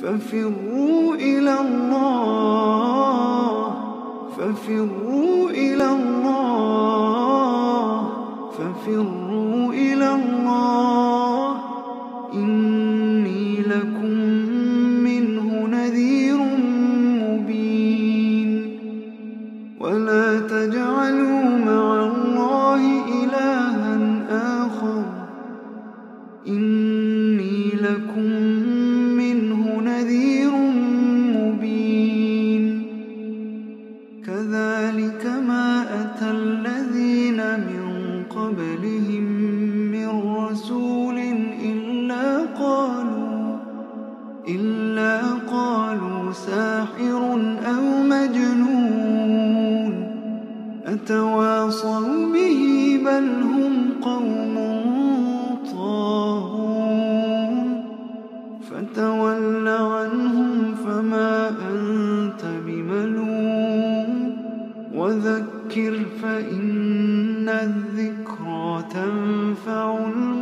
ففروا إلى الله ففروا إلى الله ففروا إلى الله إني لكم منه نذير مبين ولا تجعلوا مع الله إلها آخر إني لكم منه نذير مبين كذلك ما أتى الذين من قبلهم من رسول إلا قالوا ساحر أو مجنون أتواصوا به بل هم قوم طاغون فتول عنهم فما أنت بملوم وذكر فإن الذكرى تنفع المؤمنين